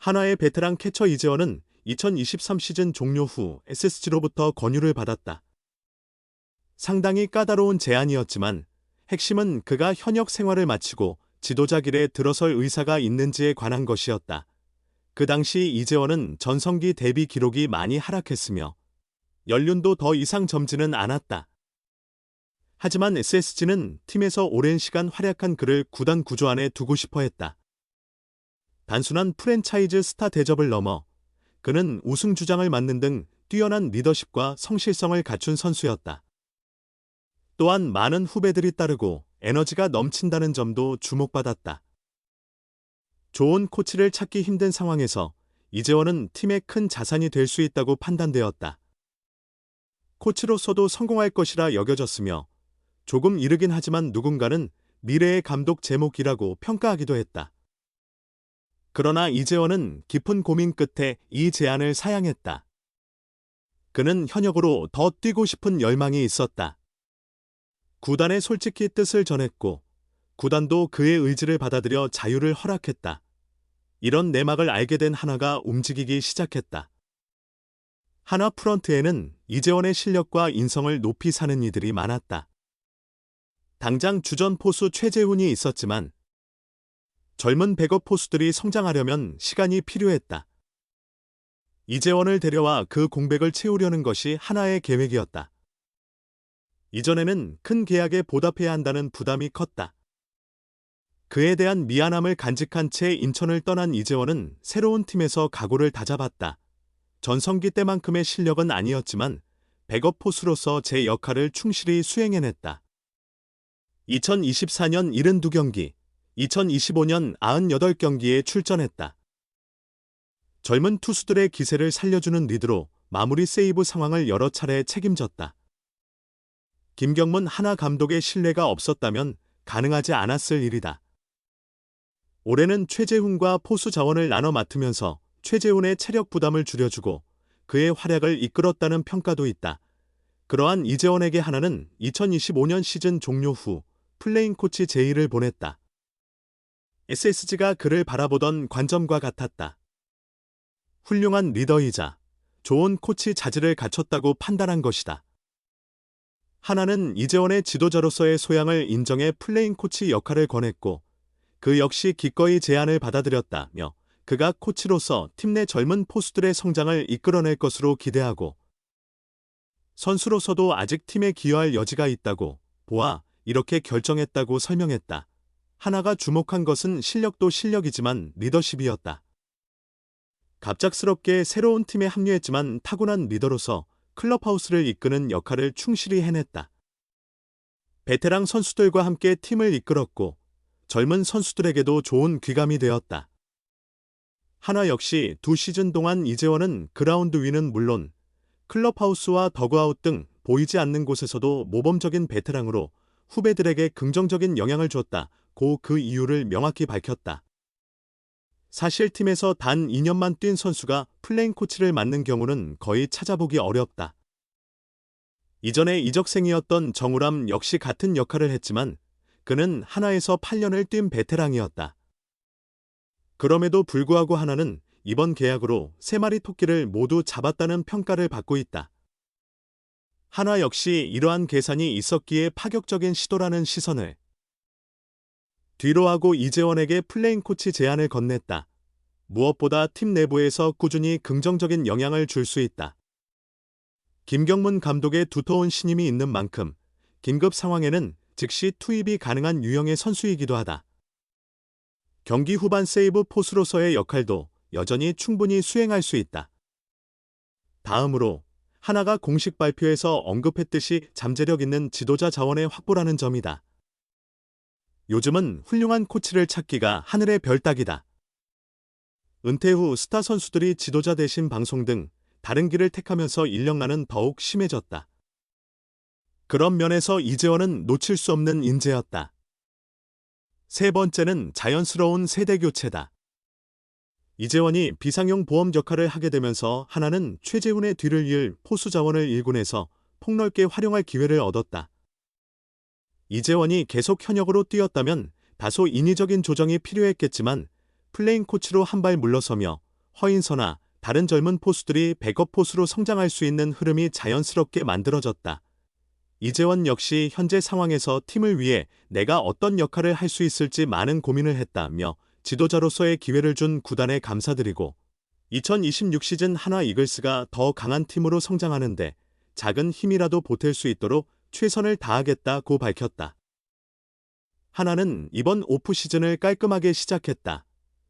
한화의 베테랑 캐쳐 이재원은 2023 시즌 종료 후 SSG로부터 권유를 받았다. 상당히 까다로운 제안이었지만 핵심은 그가 현역 생활을 마치고 지도자 길에 들어설 의사가 있는지에 관한 것이었다. 그 당시 이재원은 전성기 데뷔 기록이 많이 하락했으며 연륜도 더 이상 젊지는 않았다. 하지만 SSG는 팀에서 오랜 시간 활약한 그를 구단 구조 안에 두고 싶어 했다. 단순한 프랜차이즈 스타 대접을 넘어 그는 우승 주장을 맡는 등 뛰어난 리더십과 성실성을 갖춘 선수였다. 또한 많은 후배들이 따르고 에너지가 넘친다는 점도 주목받았다. 좋은 코치를 찾기 힘든 상황에서 이재원은 팀의 큰 자산이 될 수 있다고 판단되었다. 코치로서도 성공할 것이라 여겨졌으며 조금 이르긴 하지만 누군가는 미래의 감독 제목이라고 평가하기도 했다. 그러나 이재원은 깊은 고민 끝에 이 제안을 사양했다. 그는 현역으로 더 뛰고 싶은 열망이 있었다. 구단에 솔직히 뜻을 전했고 구단도 그의 의지를 받아들여 자유를 허락했다. 이런 내막을 알게 된 한화가 움직이기 시작했다. 한화 프런트에는 이재원의 실력과 인성을 높이 사는 이들이 많았다. 당장 주전 포수 최재훈이 있었지만 젊은 백업 포수들이 성장하려면 시간이 필요했다. 이재원을 데려와 그 공백을 채우려는 것이 한화의 계획이었다. 이전에는 큰 계약에 보답해야 한다는 부담이 컸다. 그에 대한 미안함을 간직한 채 인천을 떠난 이재원은 새로운 팀에서 각오를 다잡았다. 전성기 때만큼의 실력은 아니었지만 백업 포수로서 제 역할을 충실히 수행해냈다. 2024년 72경기, 2025년 98경기에 출전했다. 젊은 투수들의 기세를 살려주는 리드로 마무리 세이브 상황을 여러 차례 책임졌다. 김경문 한화 감독의 신뢰가 없었다면 가능하지 않았을 일이다. 올해는 최재훈과 포수 자원을 나눠 맡으면서 최재훈의 체력 부담을 줄여주고 그의 활약을 이끌었다는 평가도 있다. 그러한 이재원에게 한화는 2025년 시즌 종료 후 플레잉 코치 제의를 보냈다. SSG가 그를 바라보던 관점과 같았다. 훌륭한 리더이자 좋은 코치 자질을 갖췄다고 판단한 것이다. 한화는 이재원의 지도자로서의 소양을 인정해 플레잉 코치 역할을 권했고 그 역시 기꺼이 제안을 받아들였다며 그가 코치로서 팀 내 젊은 포수들의 성장을 이끌어낼 것으로 기대하고 선수로서도 아직 팀에 기여할 여지가 있다고 보아 이렇게 결정했다고 설명했다. 한화가 주목한 것은 실력도 실력이지만 리더십이었다. 갑작스럽게 새로운 팀에 합류했지만 타고난 리더로서 클럽하우스를 이끄는 역할을 충실히 해냈다. 베테랑 선수들과 함께 팀을 이끌었고 젊은 선수들에게도 좋은 귀감이 되었다. 한화 역시 2시즌 동안 이재원은 그라운드 위는 물론 클럽하우스와 더그아웃 등 보이지 않는 곳에서도 모범적인 베테랑으로 후배들에게 긍정적인 영향을 줬다고 그 이유를 명확히 밝혔다. 사실 팀에서 단 2년만 뛴 선수가 플레잉 코치를 맡는 경우는 거의 찾아보기 어렵다. 이전에 이적생이었던 정우람 역시 같은 역할을 했지만 그는 한화에서 8년을 뛴 베테랑이었다. 그럼에도 불구하고 한화는 이번 계약으로 3마리 토끼를 모두 잡았다는 평가를 받고 있다. 한화 역시 이러한 계산이 있었기에 파격적인 시도라는 시선을 뒤로하고 이재원에게 플레잉 코치 제안을 건넸다. 무엇보다 팀 내부에서 꾸준히 긍정적인 영향을 줄 수 있다. 김경문 감독의 두터운 신임이 있는 만큼 긴급 상황에는 즉시 투입이 가능한 유형의 선수이기도 하다. 경기 후반 세이브 포수로서의 역할도 여전히 충분히 수행할 수 있다. 다음으로 한화가 공식 발표에서 언급했듯이 잠재력 있는 지도자 자원의 확보라는 점이다. 요즘은 훌륭한 코치를 찾기가 하늘의 별 따기다. 은퇴 후 스타 선수들이 지도자 대신 방송 등 다른 길을 택하면서 인력난은 더욱 심해졌다. 그런 면에서 이재원은 놓칠 수 없는 인재였다. 세 번째는 자연스러운 세대 교체다. 이재원이 비상용 보험 역할을 하게 되면서 한화는 최재훈의 뒤를 이을 포수 자원을 1군에서 폭넓게 활용할 기회를 얻었다. 이재원이 계속 현역으로 뛰었다면 다소 인위적인 조정이 필요했겠지만 플레잉 코치로 한 발 물러서며 허인서나 다른 젊은 포수들이 백업 포수로 성장할 수 있는 흐름이 자연스럽게 만들어졌다. 이재원 역시 현재 상황에서 팀을 위해 내가 어떤 역할을 할 수 있을지 많은 고민을 했다며 지도자로서의 기회를 준 구단에 감사드리고 2026 시즌 한화 이글스가 더 강한 팀으로 성장하는데 작은 힘이라도 보탤 수 있도록 최선을 다하겠다고 밝혔다. 한화는 이번 오프 시즌을 깔끔하게 시작했다.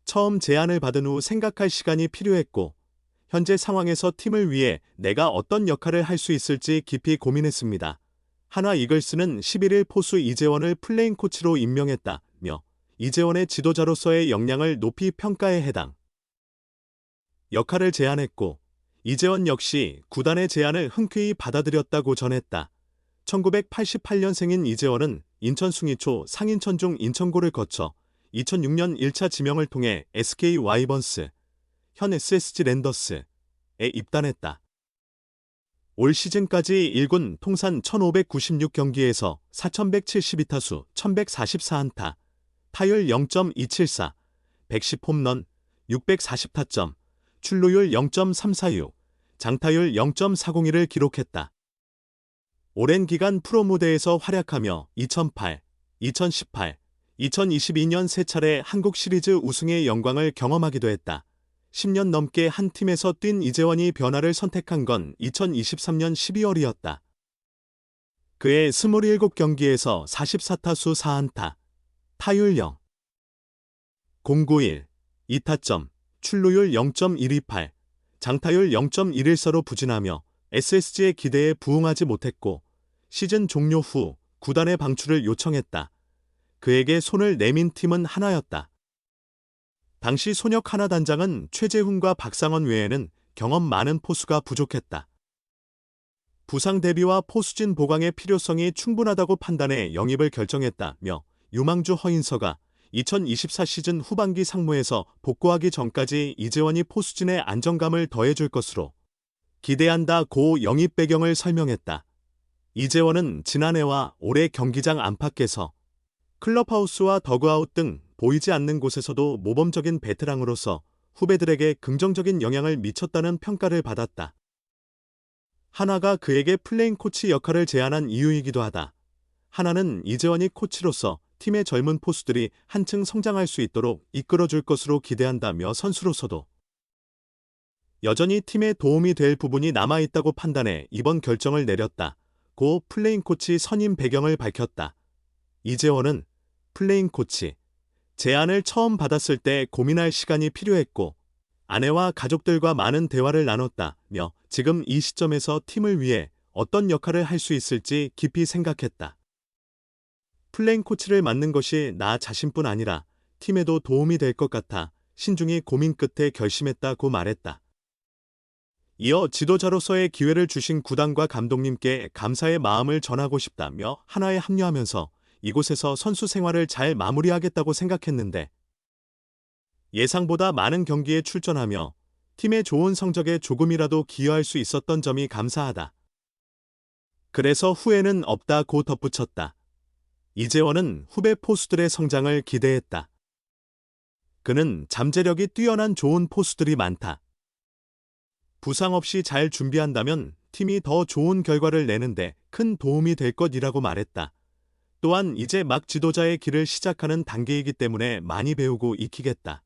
처음 제안을 받은 후 생각할 시간이 필요했고 현재 상황에서 팀을 위해 내가 어떤 역할을 할 수 있을지 깊이 고민했습니다. 한화 이글스는 11일 포수 이재원을 플레잉 코치로 임명했다며 이재원의 지도자로서의 역량을 높이 평가해 해당 역할을 제안했고 이재원 역시 구단의 제안을 흔쾌히 받아들였다고 전했다. 1988년생인 이재원은 인천 숭이초 상인천중 인천고를 거쳐 2006년 1차 지명을 통해 SK 와이번스, 현 SSG 랜더스에 입단했다. 올 시즌까지 1군 통산 1596경기에서 4172타수 1144안타, 타율 0.274, 110홈런, 640타점, 출루율 0.346, 장타율 0.402를 기록했다. 오랜 기간 프로 무대에서 활약하며 2008, 2018, 2022년 세 차례 한국 시리즈 우승의 영광을 경험하기도 했다. 10년 넘게 한 팀에서 뛴 이재원이 변화를 선택한 건 2023년 12월이었다. 그의 27경기에서 44타수 4안타, 타율 0, 091, 2타점, 출루율 0.128, 장타율 0.114로 부진하며 SSG의 기대에 부응하지 못했고 시즌 종료 후 구단의 방출을 요청했다. 그에게 손을 내민 팀은 한화였다. 당시 손혁 한화 단장은 최재훈과 박상원 외에는 경험 많은 포수가 부족했다. 부상 대비와 포수진 보강의 필요성이 충분하다고 판단해 영입을 결정했다며 유망주 허인서가 2024 시즌 후반기 상무에서 복구하기 전까지 이재원이 포수진에 안정감을 더해줄 것으로 기대한다고 영입 배경을 설명했다. 이재원은 지난해와 올해 경기장 안팎에서 클럽하우스와 더그아웃 등 보이지 않는 곳에서도 모범적인 베테랑으로서 후배들에게 긍정적인 영향을 미쳤다는 평가를 받았다. 한화가 그에게 플레잉 코치 역할을 제안한 이유이기도 하다. 한화는 이재원이 코치로서 팀의 젊은 포수들이 한층 성장할 수 있도록 이끌어줄 것으로 기대한다며 선수로서도 여전히 팀에 도움이 될 부분이 남아있다고 판단해 이번 결정을 내렸다. 고 플레잉 코치 선임 배경을 밝혔다. 이재원은 플레잉 코치 제안을 처음 받았을 때 고민할 시간이 필요했고 아내와 가족들과 많은 대화를 나눴다며 지금 이 시점에서 팀을 위해 어떤 역할을 할 수 있을지 깊이 생각했다. 플레잉 코치를 맡는 것이 나 자신뿐 아니라 팀에도 도움이 될 것 같아 신중히 고민 끝에 결심했다고 말했다. 이어 지도자로서의 기회를 주신 구단과 감독님께 감사의 마음을 전하고 싶다며 한화에 합류하면서 이곳에서 선수 생활을 잘 마무리하겠다고 생각했는데 예상보다 많은 경기에 출전하며 팀의 좋은 성적에 조금이라도 기여할 수 있었던 점이 감사하다. 그래서 후회는 없다고 덧붙였다. 이재원은 후배 포수들의 성장을 기대했다. 그는 잠재력이 뛰어난 좋은 포수들이 많다. 부상 없이 잘 준비한다면 팀이 더 좋은 결과를 내는데 큰 도움이 될 것이라고 말했다. 또한 이제 막 지도자의 길을 시작하는 단계이기 때문에 많이 배우고 익히겠다.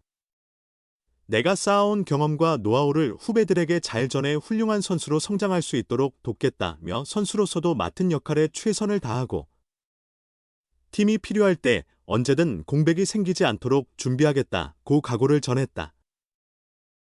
내가 쌓아온 경험과 노하우를 후배들에게 잘 전해 훌륭한 선수로 성장할 수 있도록 돕겠다며 선수로서도 맡은 역할에 최선을 다하고 팀이 필요할 때 언제든 공백이 생기지 않도록 준비하겠다고 각오를 전했다.